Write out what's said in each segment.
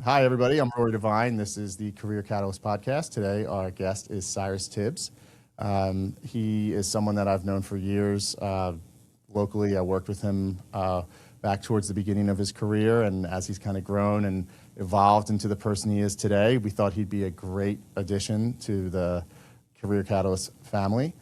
Hi, everybody. I'm Rory Devine. This is the Career Catalyst podcast. Today, our guest is Cyrus Tibbs. He is someone that I've known for years. Locally, I worked with him back towards the beginning of his career, and as he's kind of grown and evolved into the person he is today, we thought he'd be a great addition to the Career Catalyst family.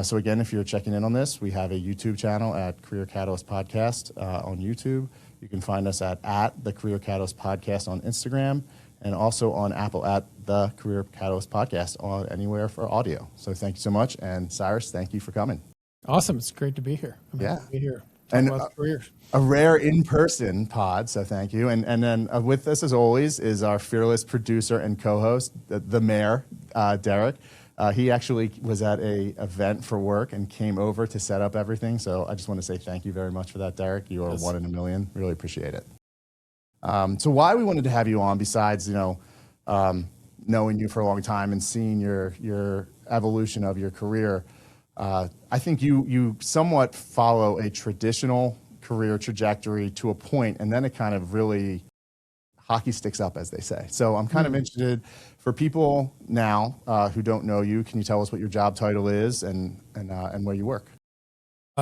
So again, if you're checking in on this, we have a YouTube channel at Career Catalyst Podcast on YouTube. You can find us at the Career Catalyst Podcast on Instagram, and also on Apple at the Career Catalyst Podcast on anywhere for audio. So thank you so much. And Cyrus, thank you for coming. Awesome. It's great to be here. I'm happy to be here. And about careers. A rare in-person pod, so thank you. And then with us, as always, is our fearless producer and co-host, the mayor, Derek. He actually was at an event for work and came over to set up everything. So I just want to say thank you very much for that, Derek. You are one in a million. Really appreciate it. So why we wanted to have you on, besides knowing you for a long time and seeing your evolution of your career, I think you somewhat follow a traditional career trajectory to a point, and then it kind of really hockey sticks up, as they say. So I'm kind of interested, for people now who don't know you, can you tell us what your job title is and where you work?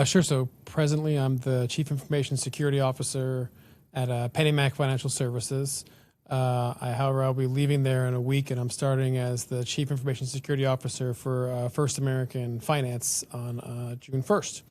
Sure. So presently I'm the Chief Information Security Officer at PennyMac Financial Services. However, I'll be leaving there in a week, and I'm starting as the Chief Information Security Officer for First American Finance on June 1st.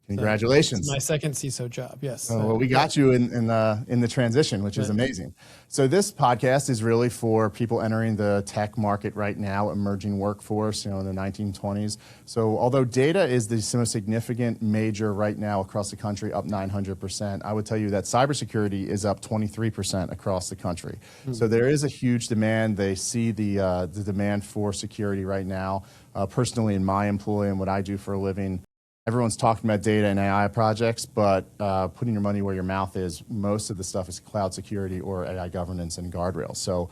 Congratulations. So it's my second CISO job, yes. Well, we got you in the transition, which is amazing. So this podcast is really for people entering the tech market right now, emerging workforce, in the 1920s. So although data is the most significant major right now across the country, up 900%, I would tell you that cybersecurity is up 23% across the country. So there is a huge demand. They see the demand for security right now. Personally, in my employ and what I do for a living, everyone's talking about data and AI projects, but putting your money where your mouth is, most of the stuff is cloud security or AI governance and guardrails. So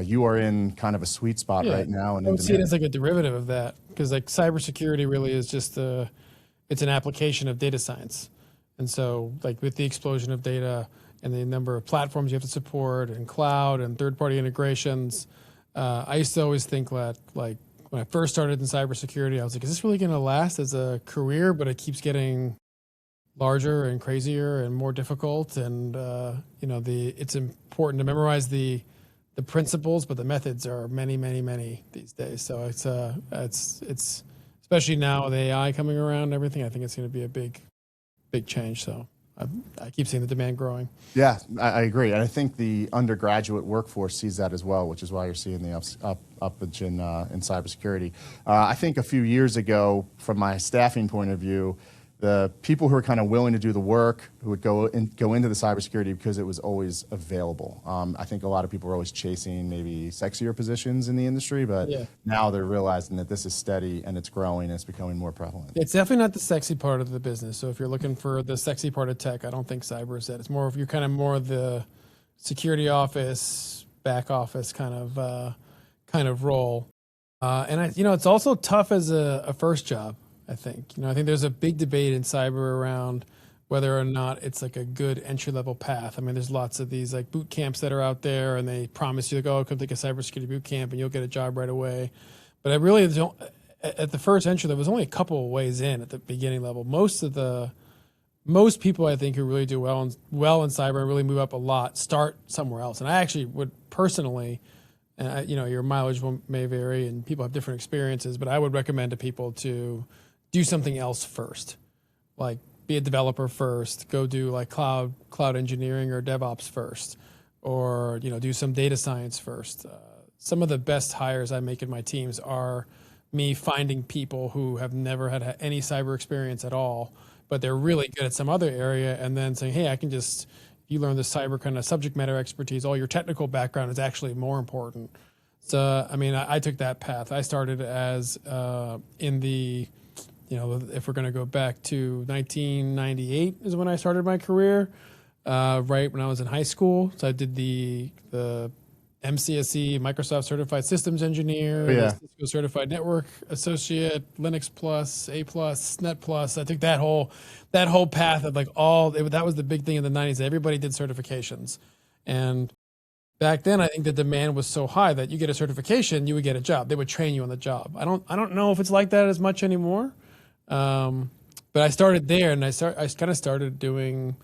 you are in kind of a sweet spot right now. And I would see it as like a derivative of that, because like cybersecurity really is just it's an application of data science. And so like with the explosion of data and the number of platforms you have to support and cloud and third-party integrations, I used to always think that like, when I first started in cybersecurity, I was like, is this really going to last as a career? But it keeps getting larger and crazier and more difficult. And, it's important to memorize the principles, but the methods are many, many, many these days. So it's especially now with AI coming around and everything, I think it's going to be a big change. So I keep seeing the demand growing. Yeah, I agree. And I think the undergraduate workforce sees that as well, which is why you're seeing the uppage in cybersecurity. I think a few years ago, from my staffing point of view, the people who are kind of willing to do the work, who would go into the cybersecurity because it was always available. I think a lot of people are always chasing maybe sexier positions in the industry, but now they're realizing that this is steady and it's growing and it's becoming more prevalent. It's definitely not the sexy part of the business. So if you're looking for the sexy part of tech, I don't think cyber is it. It's more of you're kind of more the security office, back office kind of role. And it's also tough as a first job. I think there's a big debate in cyber around whether or not it's like a good entry-level path. I mean, there's lots of these like boot camps that are out there, and they promise you like, oh, come take a cybersecurity boot camp and you'll get a job right away. But I really don't. At the first entry, there was only a couple of ways in at the beginning level. Most people I think who really do well in cyber and really move up a lot start somewhere else. And I actually would personally, your mileage may vary and people have different experiences, but I would recommend to people to do something else first, like be a developer first, go do like cloud engineering or DevOps first, or do some data science first. Some of the best hires I make in my teams are me finding people who have never had any cyber experience at all, but they're really good at some other area, and then saying, hey, you learn this cyber kind of subject matter expertise, all your technical background is actually more important. So, I took that path. I started as in the if we're going to go back to 1998 is when I started my career, right when I was in high school. So I did the MCSE, Microsoft Certified Systems Engineer, Cisco Certified Network Associate, Linux Plus, A Plus, Net Plus. I took that whole path of like that was the big thing in the 90s. Everybody did certifications. And back then, I think the demand was so high that you get a certification, you would get a job. They would train you on the job. I don't know if it's like that as much anymore. But I started there, and I kind of started doing,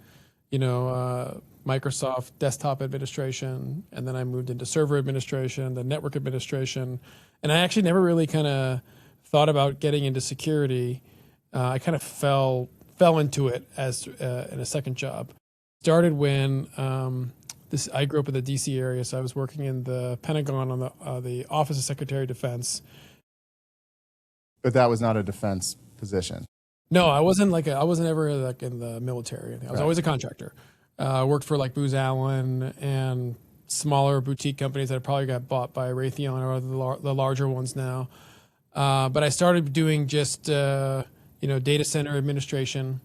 Microsoft desktop administration, and then I moved into server administration, the network administration, and I actually never really kind of thought about getting into security. I kind of fell into it as in a second job. Started when I grew up in the D.C. area, so I was working in the Pentagon on the Office of Secretary of Defense. But that was not a defense position. No, I wasn't ever like in the military. I was always a contractor. Worked for like Booz Allen and smaller boutique companies that probably got bought by Raytheon or the larger ones now. But I started doing just data center administration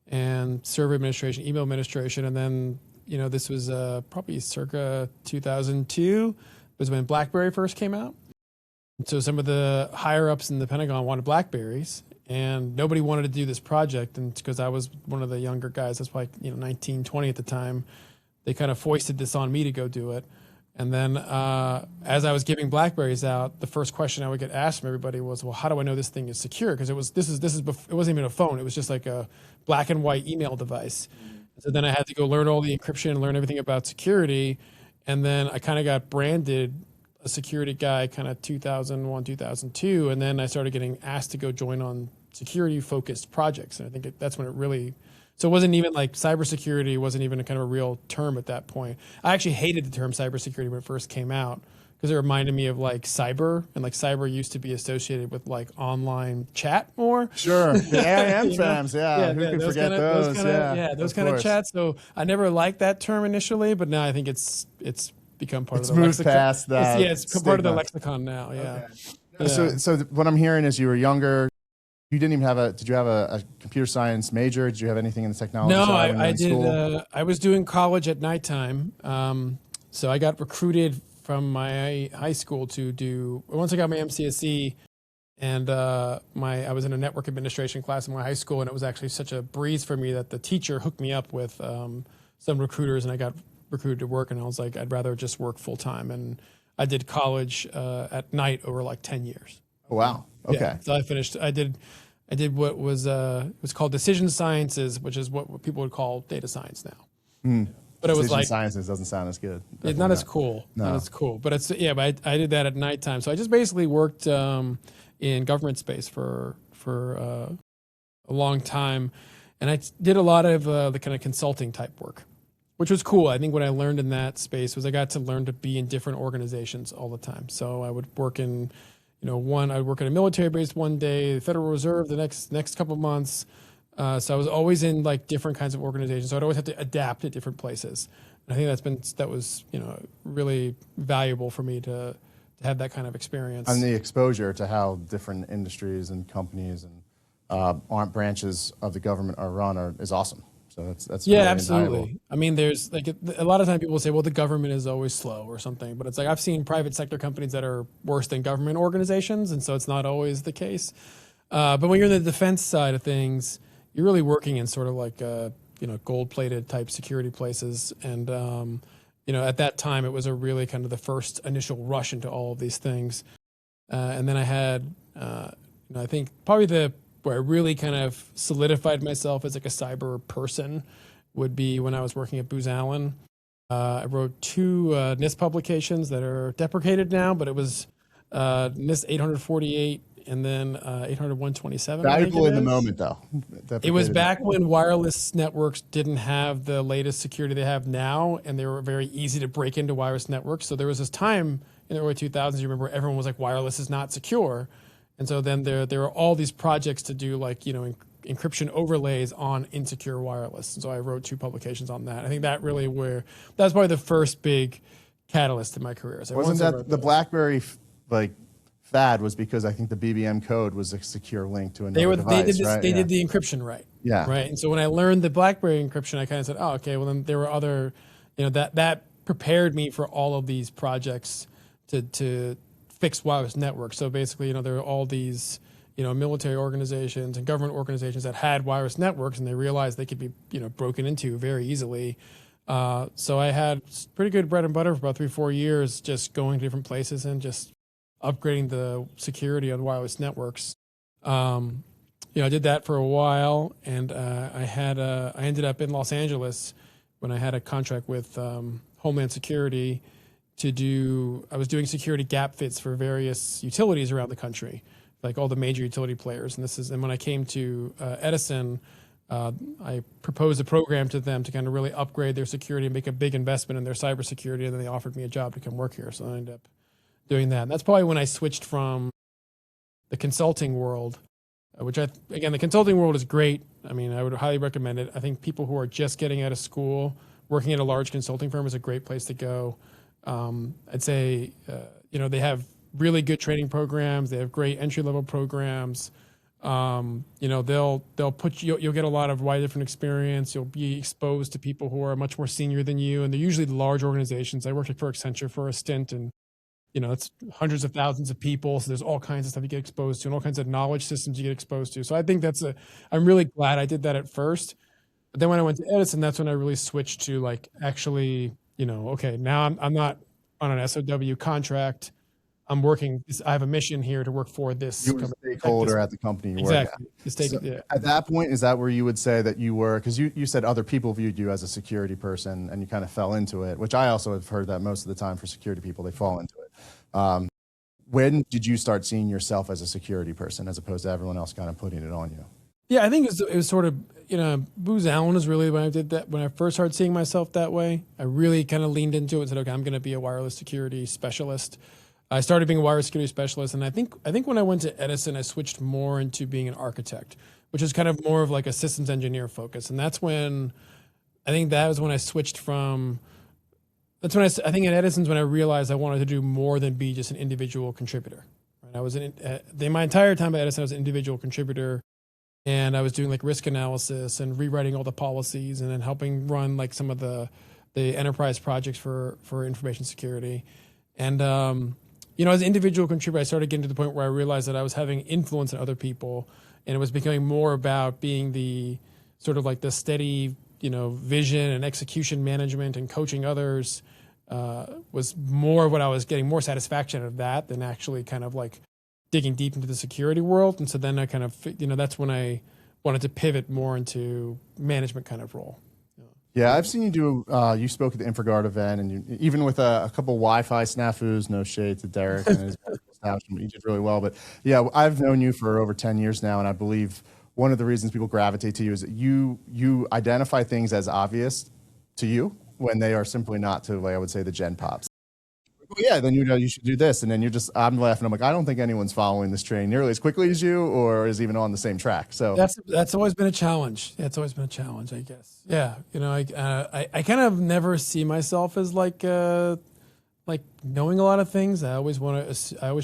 and server administration, email administration, and then this was probably circa 2002 was when BlackBerry first came out. So some of the higher ups in the Pentagon wanted BlackBerries, and nobody wanted to do this project. And because I was one of the younger guys, that's like 19, 20 at the time, they kind of foisted this on me to go do it. And then as I was giving BlackBerries out, the first question I would get asked from everybody was, well, how do I know this thing is secure? Because it wasn't even a phone. It was just like a black and white email device. So then I had to go learn all the encryption and learn everything about security. And then I kind of got branded a security guy kind of 2001, 2002. And then I started getting asked to go join on security focused projects. And I think that's when it really, so it wasn't even like cybersecurity wasn't even a kind of a real term at that point. I actually hated the term cybersecurity when it first came out because it reminded me of like cyber, and like cyber used to be associated with like online chat more. Sure. The AIM fams, yeah. Who can forget those? Those kind of chats. So I never liked that term initially, but now I think it's become part of the lexicon. Past that. It's part of the lexicon now. Yeah. Okay. Yeah. So what I'm hearing is you were younger. You didn't even did you have a computer science major? Did you have anything in the technology side? No, I did. I was doing college at nighttime. So I got recruited from my high school to do, once I got my MCSE, and I was in a network administration class in my high school, and it was actually such a breeze for me that the teacher hooked me up with some recruiters, and I got recruited to work, and I was like, I'd rather just work full time. And I did college at night over like 10 years. Oh, wow. Okay. Yeah, so I did what was called decision sciences, which is what people would call data science now. But it was like sciences doesn't sound as good. It's not as cool. No. Not as cool. But but I did that at nighttime. So I just basically worked in government space for a long time, and I did a lot of the kind of consulting type work, which was cool. I think what I learned in that space was I got to learn to be in different organizations all the time. So I would work in I'd work at a military base one day, the Federal Reserve the next couple of months. So I was always in like different kinds of organizations. So I'd always have to adapt at different places. And I think that was really valuable for me to have that kind of experience. And the exposure to how different industries and companies and branches of the government are run is awesome. So that's really absolutely. invaluable. I mean, there's like a lot of time people say, well, the government is always slow or something, but it's like I've seen private sector companies that are worse than government organizations, and so it's not always the case. But when you're in the defense side of things, you're really working in sort of like gold-plated type security places, and at that time it was a really kind of the first initial rush into all of these things, and then I had I think probably where I really kind of solidified myself as like a cyber person would be when I was working at Booz Allen. I wrote 2 NIST publications that are deprecated now, but it was NIST 848 and then 800-127. Valuable in the moment, though. It was back when wireless networks didn't have the latest security they have now, and they were very easy to break into wireless networks. So there was this time in the early 2000s, you remember, everyone was like, wireless is not secure. And so then there are all these projects to do like, encryption overlays on insecure wireless. And so I wrote 2 publications on that. I think that was probably the first big catalyst in my career. So wasn't that the BlackBerry fad was because I think the BBM code was a secure link to another device, They did the encryption right. Yeah. Right. And so when I learned the BlackBerry encryption, I kind of said, oh, okay, well then there were other, that prepared me for all of these projects to fix wireless networks. So basically, there are all these, military organizations and government organizations that had wireless networks, and they realized they could be, broken into very easily. So I had pretty good bread and butter for about 3-4 years, just going to different places and just upgrading the security on wireless networks. I did that for a while, and I ended up in Los Angeles when I had a contract with Homeland Security I was doing security gap fits for various utilities around the country, like all the major utility players. And when I came to Edison, I proposed a program to them to kind of really upgrade their security and make a big investment in their cybersecurity, and then they offered me a job to come work here. So I ended up doing that. And that's probably when I switched from the consulting world, again, the consulting world is great. I mean, I would highly recommend it. I think people who are just getting out of school, working at a large consulting firm is a great place to go. I'd say, they have really good training programs. They have great entry-level programs. They'll put you'll get a lot of wide different experience. You'll be exposed to people who are much more senior than you, and they're usually large organizations. I worked for Accenture for a stint, and it's hundreds of thousands of people. So there's all kinds of stuff you get exposed to, and all kinds of knowledge systems you get exposed to. So I think I'm really glad I did that at first. But then when I went to Edison, that's when I really switched to like actually, okay, now I'm not on an SOW contract. I'm working. I have a mission here to work for this. You were a stakeholder at the company you exactly. work at. At that point, is that where you would say that you were, because you said other people viewed you as a security person and you kind of fell into it, which I also have heard that most of the time for security people, they fall into it. When did you start seeing yourself as a security person as opposed to everyone else kind of putting it on you? Yeah, I think it was sort of, Booz Allen was really when I did that. When I first started seeing myself that way, I really kind of leaned into it and said, okay, I'm going to be a wireless security specialist. I started being a wireless security specialist, and I think when I went to Edison, I switched more into being an architect, which is kind of more of like a systems engineer focus. And that's when I think I switched from. That's when I think at Edison's when I realized I wanted to do more than be just an individual contributor. Right? I was my entire time at Edison, I was an individual contributor, and I was doing like risk analysis and rewriting all the policies, and then helping run like some of the enterprise projects for information security. And as an individual contributor, I started getting to the point where I realized that I was having influence on other people, and it was becoming more about being the sort of like the steady, vision and execution management and coaching others. Was more of what I was getting more satisfaction out of that than actually kind of like digging deep into the security world. And so then I kind of, that's when I wanted to pivot more into management kind of role. Yeah, I've seen you do, you spoke at the InfraGard event, and even with a couple Wi-Fi snafus, no shade to Derek and his establishment, you did really well. But yeah, I've known you for over 10 years now, and I believe one of the reasons people gravitate to you is that you identify things as obvious to you when they are simply not to, like I would say, the Gen Pops. Oh, yeah, then you should do this, and then I'm laughing. I'm like, I don't think anyone's following this train nearly as quickly as you, or is even on the same track. So that's always been a challenge. It's always been a challenge, I guess. Yeah, I kind of never see myself as like knowing a lot of things. I always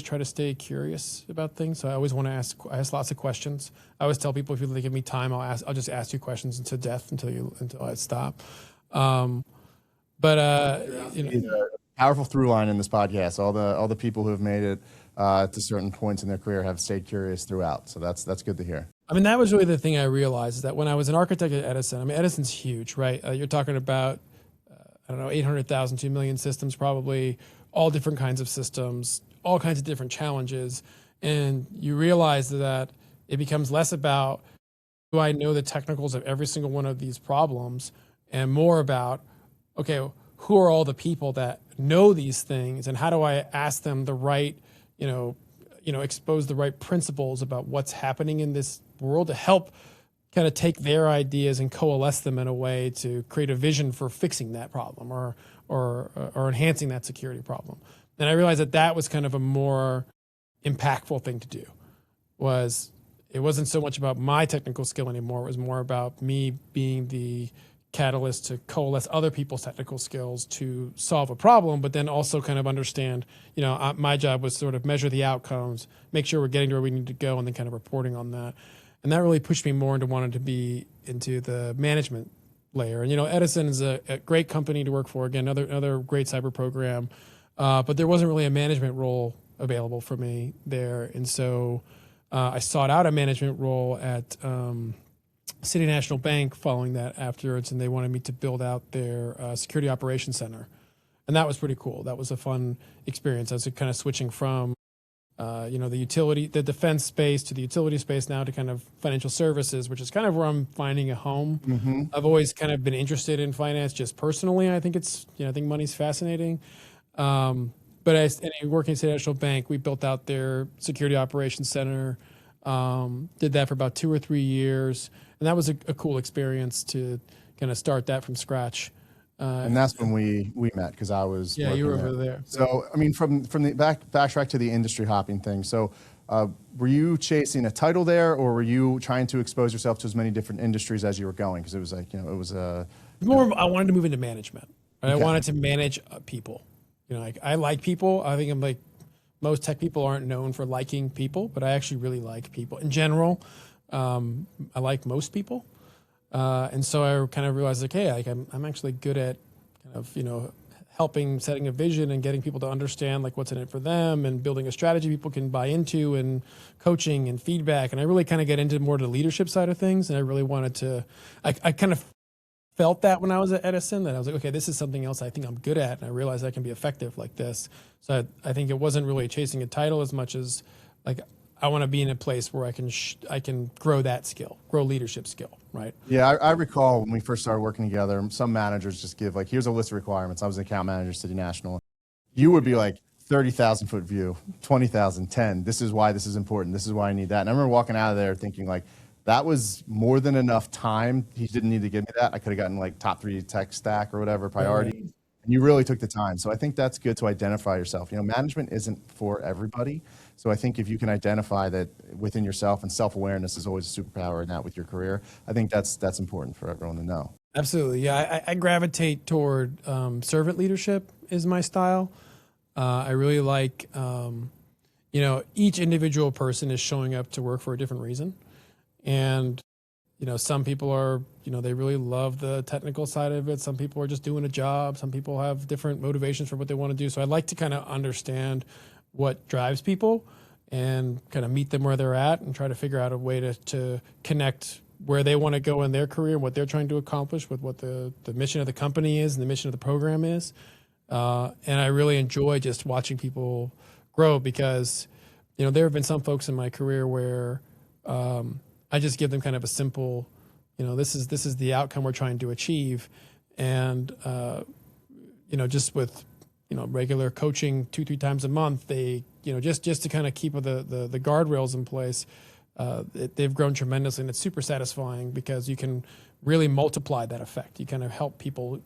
try to stay curious about things. So I always want to ask lots of questions. I always tell people, if you give me time, I'll just ask you questions until death until I stop. Powerful through line in this podcast. All the people who have made it to certain points in their career have stayed curious throughout. So that's good to hear. I mean, that was really the thing I realized, is that when I was an architect at Edison, I mean, Edison's huge, right? You're talking about, 800,000 to 1 million systems, probably all different kinds of systems, all kinds of different challenges. And you realize that it becomes less about, do I know the technicals of every single one of these problems, and more about, okay, who are all the people that know these things, and how do I ask them the right, expose the right principles about what's happening in this world to help kind of take their ideas and coalesce them in a way to create a vision for fixing that problem or enhancing that security problem. And I realized that was kind of a more impactful thing to do. It wasn't so much about my technical skill anymore. It was more about me being the catalyst to coalesce other people's technical skills to solve a problem, but then also kind of understand, my job was sort of measure the outcomes, make sure we're getting to where we need to go, and then kind of reporting on that. And that really pushed me more into wanting to be into the management layer. And, Edison is a great company to work for. Again, another great cyber program. But there wasn't really a management role available for me there. And so I sought out a management role at City National Bank following that afterwards, and they wanted me to build out their security operations center. And that was pretty cool. That was a fun experience. I was kind of switching from, the defense space to the utility space now to kind of financial services, which is kind of where I'm finding a home. Mm-hmm. I've always kind of been interested in finance just personally. I think I think money's fascinating. But working at City National Bank, we built out their security operations center, did that for about 2 or 3 years. And that was a cool experience to kind of start that from scratch. And that's when we met, because I was you were working over there. So I mean, from the backtrack to the industry hopping thing. So were you chasing a title there, or were you trying to expose yourself to as many different industries as you were going? Because it was like, it was more. I wanted to move into management. Right? Okay. I wanted to manage people. I like people. I think I'm like most tech people aren't known for liking people, but I actually really like people in general. I like most people. And so I kind of realized, like, hey, I'm actually good at kind of, helping, setting a vision and getting people to understand like what's in it for them, and building a strategy people can buy into, and coaching and feedback. And I really kind of get into more the leadership side of things. And I really wanted to, I kind of felt that when I was at Edison, that I was like, okay, this is something else I think I'm good at. And I realized I can be effective like this. So I think it wasn't really chasing a title as much as like, I want to be in a place where I can grow that skill, grow leadership skill, right? Yeah, I recall when we first started working together, some managers just give like, here's a list of requirements. I was an account manager at City National. You would be like 30,000 foot view, 20,000, 10. This is why this is important. This is why I need that. And I remember walking out of there thinking like, that was more than enough time. He didn't need to give me that. I could have gotten like top 3 tech stack or whatever priority. Right. And you really took the time. So I think that's good to identify yourself. Management isn't for everybody. So I think if you can identify that within yourself, and self-awareness is always a superpower in that with your career, I think that's important for everyone to know. Absolutely. Yeah, I gravitate toward servant leadership is my style. I really like, each individual person is showing up to work for a different reason. And, some people are, they really love the technical side of it. Some people are just doing a job. Some people have different motivations for what they want to do. So I like to kind of understand what drives people and kind of meet them where they're at, and try to figure out a way to connect where they want to go in their career, what they're trying to accomplish with what the mission of the company is and the mission of the program is. And I really enjoy just watching people grow, because, there have been some folks in my career where I just give them kind of a simple, this is the outcome we're trying to achieve. And, just with, regular coaching 2-3 times a month, they, just to kind of keep the guardrails in place, they've grown tremendously, and it's super satisfying because you can really multiply that effect. You kind of help people,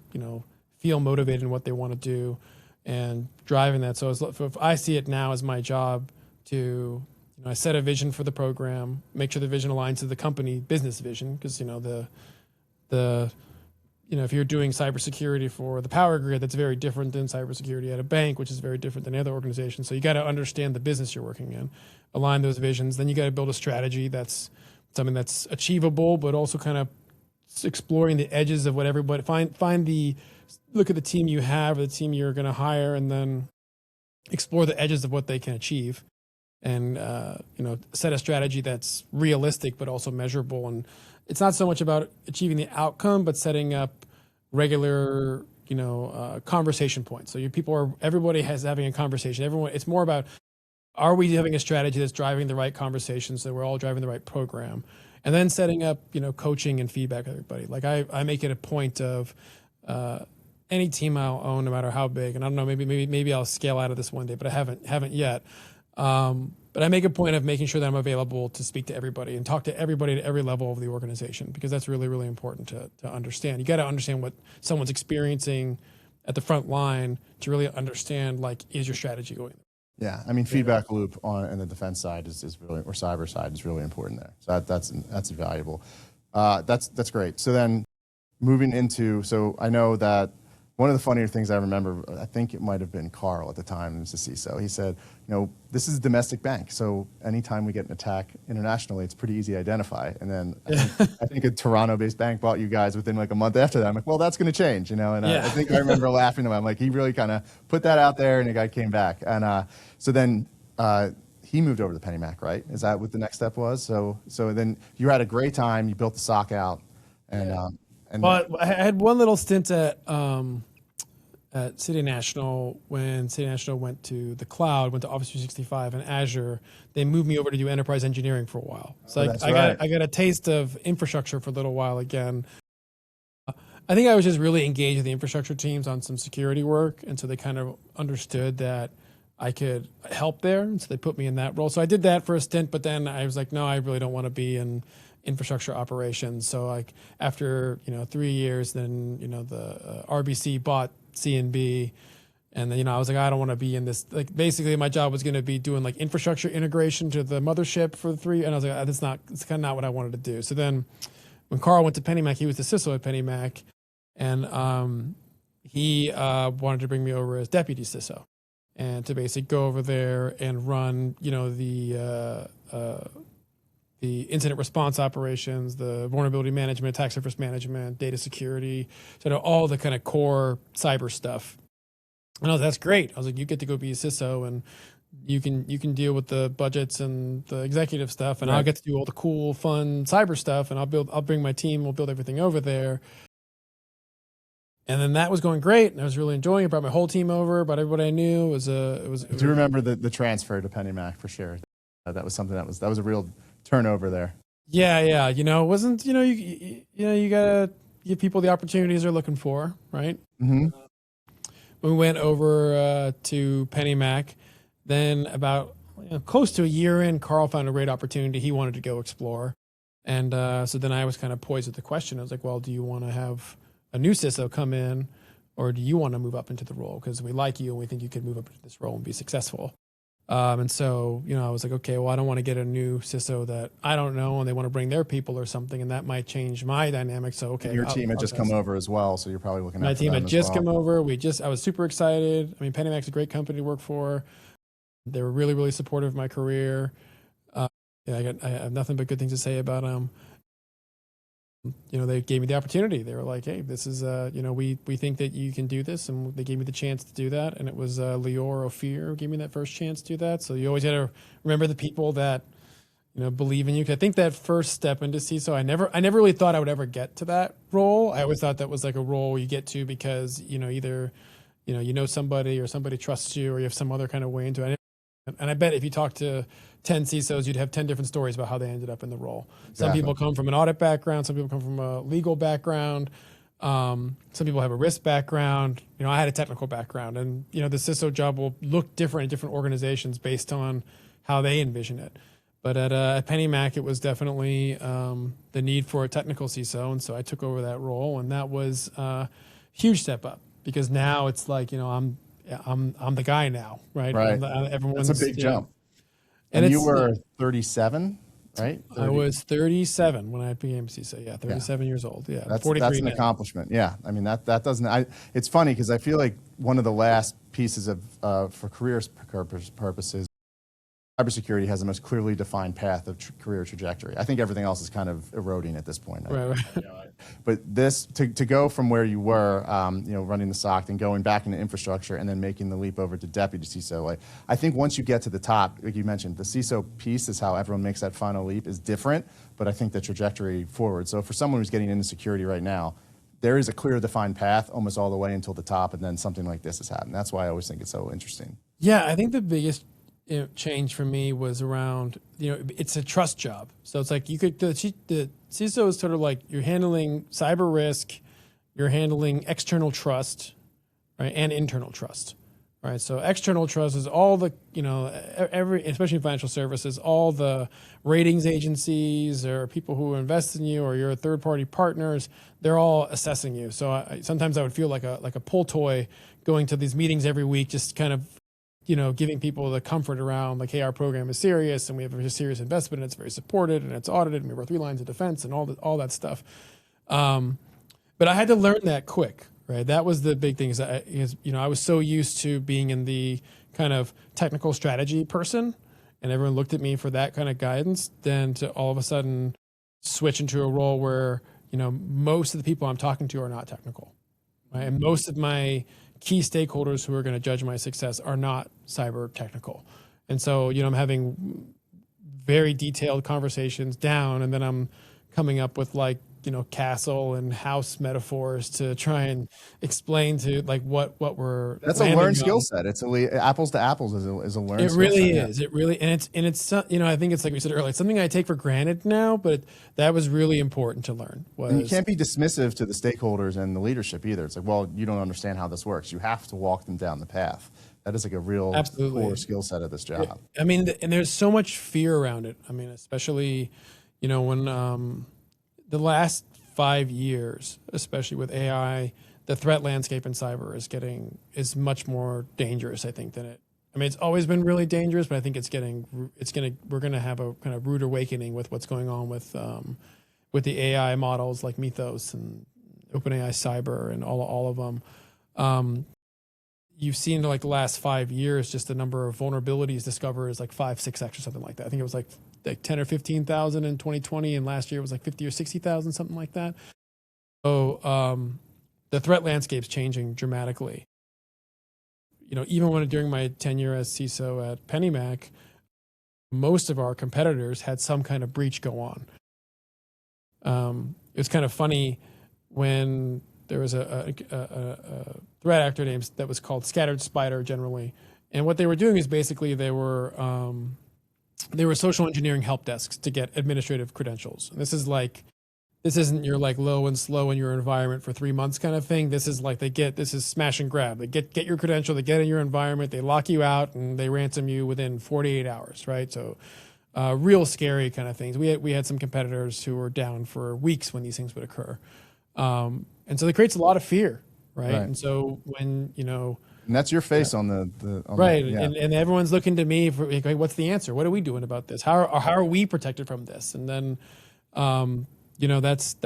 feel motivated in what they want to do and driving that. So if I see it now as my job to, I set a vision for the program, make sure the vision aligns to the company business vision, because, if you're doing cybersecurity for the power grid, that's very different than cybersecurity at a bank, which is very different than other organizations. So you got to understand the business you're working in, align those visions. Then you got to build a strategy that's something that's achievable, but also kind of exploring the edges of what everybody look at the team you have or the team you're going to hire, and then explore the edges of what they can achieve, and set a strategy that's realistic but also measurable. And it's not so much about achieving the outcome, but setting up regular, conversation points. So everybody has having a conversation. It's more about, are we having a strategy that's driving the right conversations, so we're all driving the right program? And then setting up, coaching and feedback with everybody. Like I make it a point of any team I'll own, no matter how big, and I don't know, maybe I'll scale out of this one day, but I haven't yet. But I make a point of making sure that I'm available to speak to everybody and talk to everybody at every level of the organization, because that's really, really important to understand. You got to understand what someone's experiencing at the front line to really understand, like, is your strategy going? Yeah, I mean, feedback loop in the defense side is really, or cyber side is really important there. So that's valuable. That's great. So then moving into, so I know that one of the funnier things I remember, I think it might have been Carl at the time, who's the CISO. He said, this is a domestic bank, so anytime we get an attack internationally, it's pretty easy to identify. And then I think a Toronto-based bank bought you guys within like a month after that. I'm like, well, that's going to change, And I think I remember laughing at him. I'm like, he really kind of put that out there, and the guy came back. And so then he moved over to PennyMac, right? Is that what the next step was? So then you had a great time. You built the SOC out, and But I had one little stint at City National when City National went to the cloud, went to Office 365 and Azure. They moved me over to do enterprise engineering for a while. So I got a taste of infrastructure for a little while again. I think I was just really engaged with the infrastructure teams on some security work, and so they kind of understood that I could help there, and so they put me in that role. So I did that for a stint, but then I was like, no, I really don't want to be in infrastructure operations. So like after 3 years, then the RBC bought C&B, and then I was like, I don't want to be in this. Like basically, my job was going to be doing like infrastructure integration to the mothership for the three, and I was like, it's kind of not what I wanted to do. So then when Carl went to PennyMac, he was the CISO at PennyMac, and he wanted to bring me over as deputy CISO, and to basically go over there and run the incident response operations, the vulnerability management, attack surface management, data security, sort of all the kind of core cyber stuff. And I was, that's great. I was like, you get to go be a CISO, and you can deal with the budgets and the executive stuff, and I'll get to do all the cool, fun cyber stuff, and I'll bring my team, we'll build everything over there. And then that was going great, and I was really enjoying it. Brought my whole team over, brought everybody I knew. I do remember the transfer to PennyMac for sure. That was something that was a real turnover there. Yeah. It wasn't, you gotta give people the opportunities they're looking for, right? Mm-hmm. When we went over to PennyMac, then about close to a year in, Carl found a great opportunity he wanted to go explore. And so then I was kind of poised with the question. I was like, well, do you want to have a new CISO come in, or do you want to move up into the role? Because we like you and we think you could move up into this role and be successful. And so, I was like, okay, well, I don't want to get a new CISO that I don't know, and they want to bring their people or something, and that might change my dynamic. So, okay. And your team had just come over as well, so you're probably looking at my team had just come over. I was super excited. I mean, PennyMac's a great company to work for. They were really, really supportive of my career. I have nothing but good things to say about them. They gave me the opportunity. They were like, hey, this is, we think that you can do this. And they gave me the chance to do that. And it was Lior Ophir who gave me that first chance to do that. So you always got to remember the people that, believe in you. 'Cause I think that first step into CISO, I never really thought I would ever get to that role. I always thought that was like a role you get to because, either, somebody or somebody trusts you, or you have some other kind of way into it. And I bet if you talk to 10 CISOs, you'd have 10 different stories about how they ended up in the role. Exactly. Some people come from an audit background. Some people come from a legal background. Some people have a risk background. I had a technical background. And, the CISO job will look different in different organizations based on how they envision it. But at PennyMac, it was definitely the need for a technical CISO. And so I took over that role. And that was a huge step up, because now it's like, I'm the guy now, right? Right. That's a big jump. And you were 37, right? 30. I was 37 when I became CISO. Yeah, 37 years old. Yeah, that's an accomplishment. Yeah, I mean that doesn't. It's funny because I feel like one of the last pieces of for career purposes, cybersecurity has the most clearly defined path of career trajectory. I think everything else is kind of eroding at this point. Right. But this to go from where you were, running the SOC and going back into infrastructure and then making the leap over to deputy CISO. I think once you get to the top, like you mentioned, the CISO piece is how everyone makes that final leap is different. But I think the trajectory forward. So for someone who's getting into security right now, there is a clear defined path almost all the way until the top, and then something like this has happened. That's why I always think it's so interesting. Yeah, I think the biggest change for me was around, it's a trust job. So it's like the CISO is sort of like you're handling cyber risk, you're handling external trust, right, and internal trust, right? So external trust is all the, especially in financial services, all the ratings agencies or people who invest in you or your third-party partners, they're all assessing you. So sometimes I would feel like a pull toy going to these meetings every week, just kind of giving people the comfort around like, hey, our program is serious and we have a serious investment and it's very supported and it's audited and we have our 3 lines of defense and all that stuff. But I had to learn that quick, right? That was the big thing is I was so used to being in the kind of technical strategy person and everyone looked at me for that kind of guidance, then to all of a sudden switch into a role where, most of the people I'm talking to are not technical, right? And most of my key stakeholders who are going to judge my success are not cyber technical. And so, I'm having very detailed conversations down, and then I'm coming up with like, castle and house metaphors to try and explain to like what we're That's a landing learned skill on. set. It's apples to apples is a learned It skill really set. Yeah. is. It really, and it's I think it's like we said earlier, it's something I take for granted now, but that was really important to learn. And you can't be dismissive to the stakeholders and the leadership either. It's like, well, you don't understand how this works. You have to walk them down the path. That is like a real Absolutely. core skill set of this job. I mean, and there's so much fear around it. I mean, especially, when the last 5 years, especially with AI, the threat landscape in cyber is much more dangerous, I think, than it. I mean, it's always been really dangerous, but I think we're going to have a kind of rude awakening with what's going on with the AI models like Mythos and OpenAI Cyber and all of them. You've seen like the last 5 years, just the number of vulnerabilities discovered is like 5-6x or something like that. I think it was like 10 or 15,000 in 2020, and last year it was like 50 or 60,000, something like that. So the threat landscape's changing dramatically. Even during my tenure as CISO at PennyMac, most of our competitors had some kind of breach go on. It was kind of funny when there was a threat actor that was called Scattered Spider generally. And what they were doing is basically they were social engineering help desks to get administrative credentials. And this isn't your like low and slow in your environment for 3 months kind of thing. This is like this is smash and grab. They get your credential, they get in your environment, they lock you out, and they ransom you within 48 hours, right? So real scary kind of things. We had some competitors who were down for weeks when these things would occur. And so it creates a lot of fear, right? And so when, And that's your face on the right. Yeah. And everyone's looking to me for like, what's the answer? What are we doing about this? How are we protected from this? And then, that's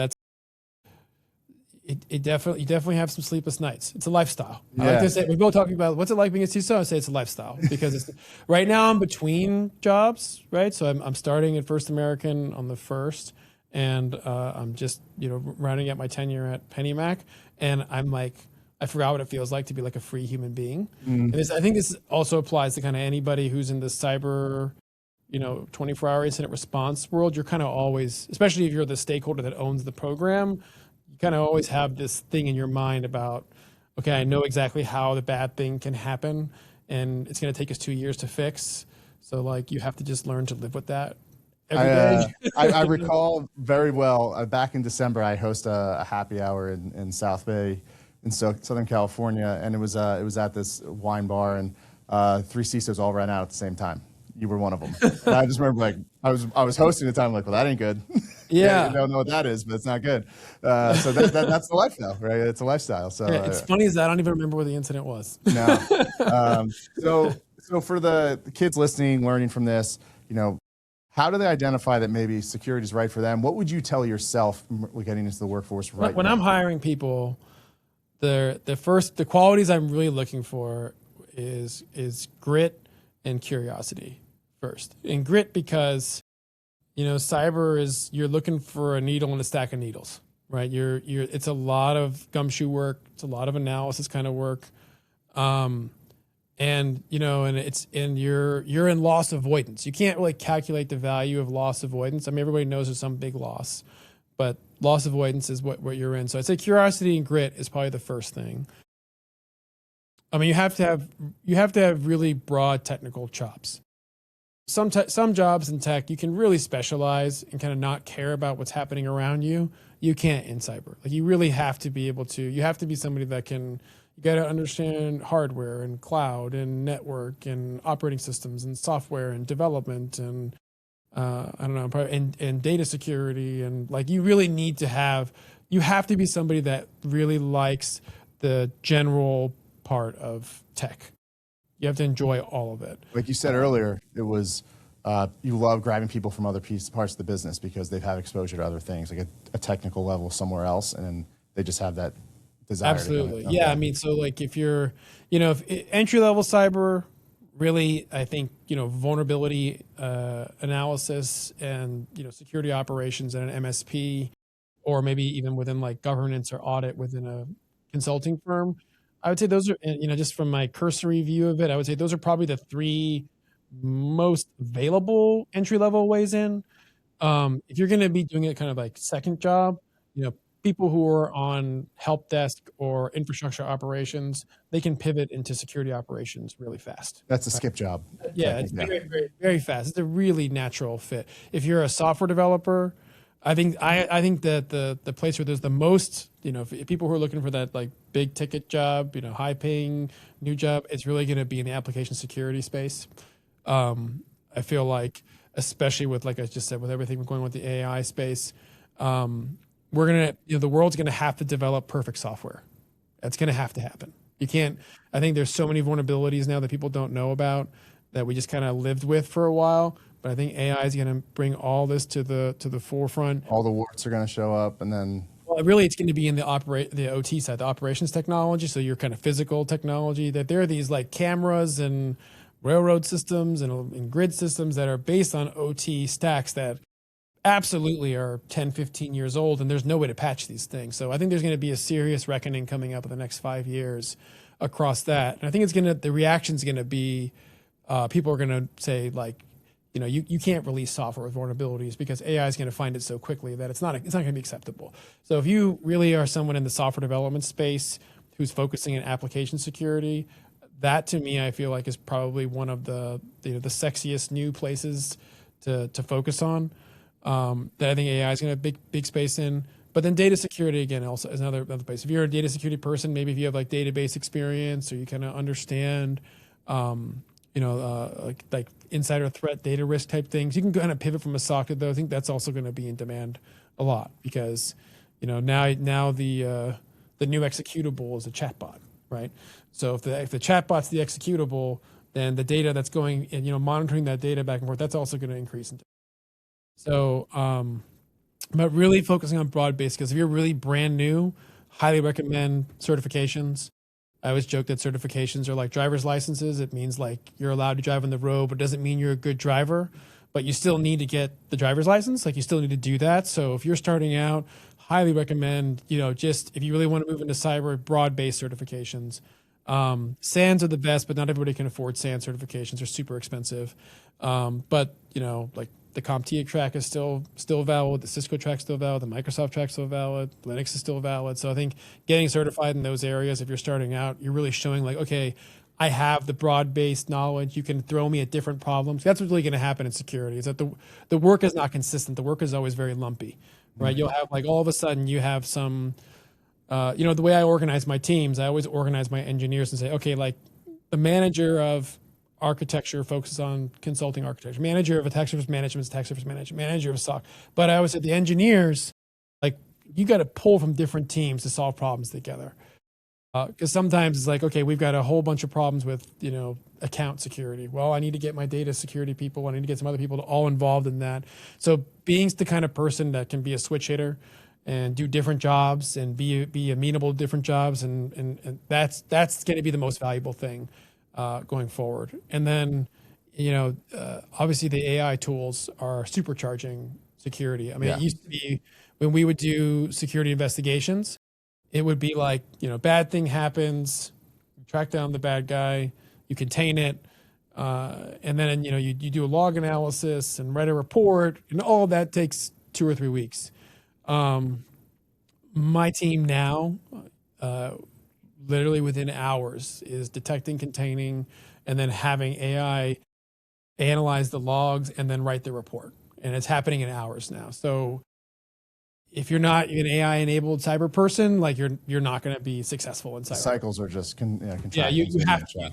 you definitely have some sleepless nights. It's a lifestyle. I like to say, we're both talking about what's it like being a CISO. I say it's a lifestyle because right now I'm between jobs, right? So I'm starting at First American on the 1st, and I'm just, rounding out my tenure at PennyMac, and I'm like, I forgot what it feels like to be like a free human being. And I think this also applies to kind of anybody who's in the cyber, 24-hour incident response world. You're kind of always, especially if you're the stakeholder that owns the program, you kind of always have this thing in your mind about, okay, I know exactly how the bad thing can happen, and it's going to take us 2 years to fix. So like, you have to just learn to live with that every day. I recall very well, back in December, I host a happy hour in South Bay in Southern California, and it was at this wine bar, and 3 CISOs all ran out at the same time. You were one of them. And I just remember, like, I was hosting the time, like, well, that ain't good. Yeah. I don't know what that is, but it's not good. So that's the lifestyle, right? It's a lifestyle. So it's funny as that I don't even remember where the incident was. No. So for the kids listening, learning from this, how do they identify that maybe security is right for them? What would you tell yourself getting into the workforce right when now? I'm hiring people, the qualities I'm really looking for is grit and curiosity first. And grit because, cyber is, you're looking for a needle in a stack of needles, right? It's a lot of gumshoe work. It's a lot of analysis kind of work. And you're in loss avoidance. You can't really calculate the value of loss avoidance. I mean, everybody knows there's some big loss, but loss avoidance is what you're in. So I'd say curiosity and grit is probably the first thing. I mean, you have to have really broad technical chops. Some jobs in tech, you can really specialize and kind of not care about what's happening around you. You can't in cyber. Like, you really have to be able to. You have to be somebody that can. You got to understand hardware and cloud and network and operating systems and software and development and I don't know, probably, and data security, and like, you really need to have. You have to be somebody that really likes the general part of tech. You have to enjoy all of it. Like you said earlier, it was you love grabbing people from other parts of the business because they've had exposure to other things, like a technical level somewhere else, and they just have that desire. Absolutely, yeah. I mean, so like if you're, if entry level cyber, really, I think vulnerability analysis and security operations at an MSP, or maybe even within like governance or audit within a consulting firm. I would say those are, just from my cursory view of it, I would say those are probably the 3 most available entry-level ways in. If you're going to be doing it kind of like second job, people who are on help desk or infrastructure operations, they can pivot into security operations really fast. That's a skip job Yeah, it's technique. Yeah. very, very, very fast. It's a really natural fit. If you're a software developer, I think that the place where there's the most, if people who are looking for that like big ticket job, high paying new job, it's really going to be in the application security space. I feel like, especially with, like I just said, with everything going with the AI space, we're gonna, the world's gonna have to develop perfect software. That's gonna have to happen. You can't. I think there's so many vulnerabilities now that people don't know about that we just kind of lived with for a while. But I think AI is gonna bring all this to the forefront. All the warts are going to show up, and then Well, really, it's going to be in the OT side, the operations technology. So your kind of physical technology. That there are these like cameras and railroad systems and grid systems that are based on OT stacks that absolutely are 10, 15 years old, and there's no way to patch these things. So I think there's going to be a serious reckoning coming up in the next 5 years across that. And I think the reaction's going to be, people are going to say like, you can't release software with vulnerabilities because AI is going to find it so quickly that it's not going to be acceptable. So if you really are someone in the software development space who's focusing on application security, that to me, I feel like is probably one of the sexiest new places to focus on. That I think AI is going to have big space in. But then data security again also is another place. If you're a data security person, maybe if you have like database experience or you kind of understand, like insider threat, data risk type things, you can kind of pivot from a SOC to those. I think that's also going to be in demand a lot because, now the new executable is a chatbot, right? So if the chatbot's the executable, then the data that's going and monitoring that data back and forth, that's also going to increase. So, but really focusing on broad base, because if you're really brand new, highly recommend certifications. I always joke that certifications are like driver's licenses. It means like you're allowed to drive on the road, but doesn't mean you're a good driver. But you still need to get the driver's license. Like you still need to do that. So if you're starting out, highly recommend, just if you really want to move into cyber, broad-based certifications. SANs are the best, but not everybody can afford SAN certifications. They're super expensive. But like the CompTIA track is still valid. The Cisco track is still valid. The Microsoft track is still valid. Linux is still valid. So I think getting certified in those areas, if you're starting out, you're really showing like, okay, I have the broad-based knowledge. You can throw me at different problems. That's what's really going to happen in security is that the work is not consistent. The work is always very lumpy, right? You'll have like all of a sudden you have some, the way I organize my teams, I always organize my engineers and say, okay, like the manager of architecture focuses on consulting architecture, manager of attack surface management is attack surface management, manager of SOC. But I always said the engineers, like you got to pull from different teams to solve problems together. Because sometimes it's like, okay, we've got a whole bunch of problems with, account security. Well, I need to get my data security people. I need to get some other people all involved in that. So being the kind of person that can be a switch hitter and do different jobs and be amenable to different jobs, and that's going to be the most valuable thing going forward. And then, obviously the AI tools are supercharging security. I mean, It used to be when we would do security investigations, it would be like, bad thing happens, you track down the bad guy, you contain it, and then, you do a log analysis and write a report, and all of that takes 2 or 3 weeks. My team now, literally within hours, is detecting, containing, and then having AI analyze the logs and then write the report. And it's happening in hours now. So if you're not an AI-enabled cyber person, like you're not going to be successful in cyber. The cycles are just you have to use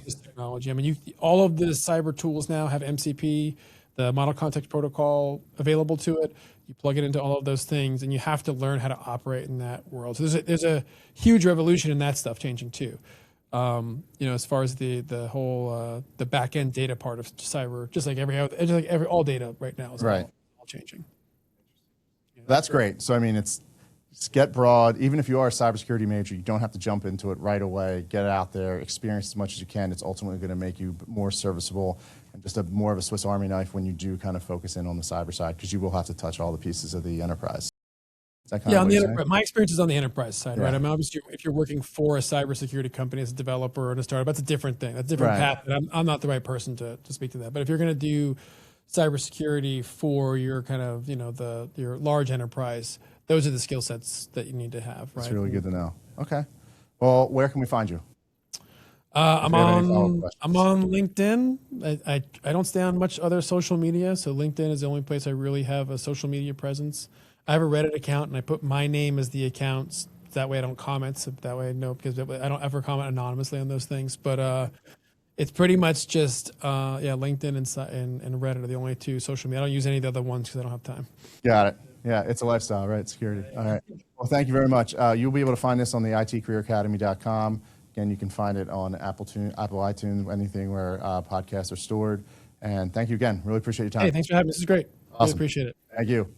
this technology. I mean, all of the cyber tools now have MCP, the model context protocol available to it. You plug it into all of those things, and you have to learn how to operate in that world. So there's a huge revolution in that stuff changing too. As far as the whole the back end data part of cyber, just like all data right now is all changing. That's great. So, I mean, it's get broad. Even if you are a cybersecurity major, you don't have to jump into it right away. Get out there, experience as much as you can. It's ultimately going to make you more serviceable and just more of a Swiss Army knife when you do kind of focus in on the cyber side, because you will have to touch all the pieces of the enterprise. Is that kind Yeah, of on what the you're saying? enterprise, my experience is on the enterprise side, right? Yeah. I mean, obviously, if you're working for a cybersecurity company as a developer or in a startup, that's a different thing. That's a different Right. path. And I'm not the right person to speak to that. But if you're going to do cybersecurity for your kind of, your large enterprise, those are the skill sets that you need to have, right? That's really good to know. Okay. Well, where can we find you? I'm we have any follow-up on questions. I'm on LinkedIn. I don't stay on much other social media, so LinkedIn is the only place I really have a social media presence. I have a Reddit account, and I put my name as the account. That way, I don't comment. So that way, I know, because I don't ever comment anonymously on those things. But it's pretty much just LinkedIn and Reddit are the only two social media. I don't use any of the other ones because I don't have time. Got it. Yeah, it's a lifestyle, right? Security. All right. Well, thank you very much. You'll be able to find this on the itcareeracademy.com. Again, you can find it on Apple iTunes, anything where podcasts are stored. And thank you again. Really appreciate your time. Hey, thanks for having me. This is great. Really Awesome. appreciate it. Thank you.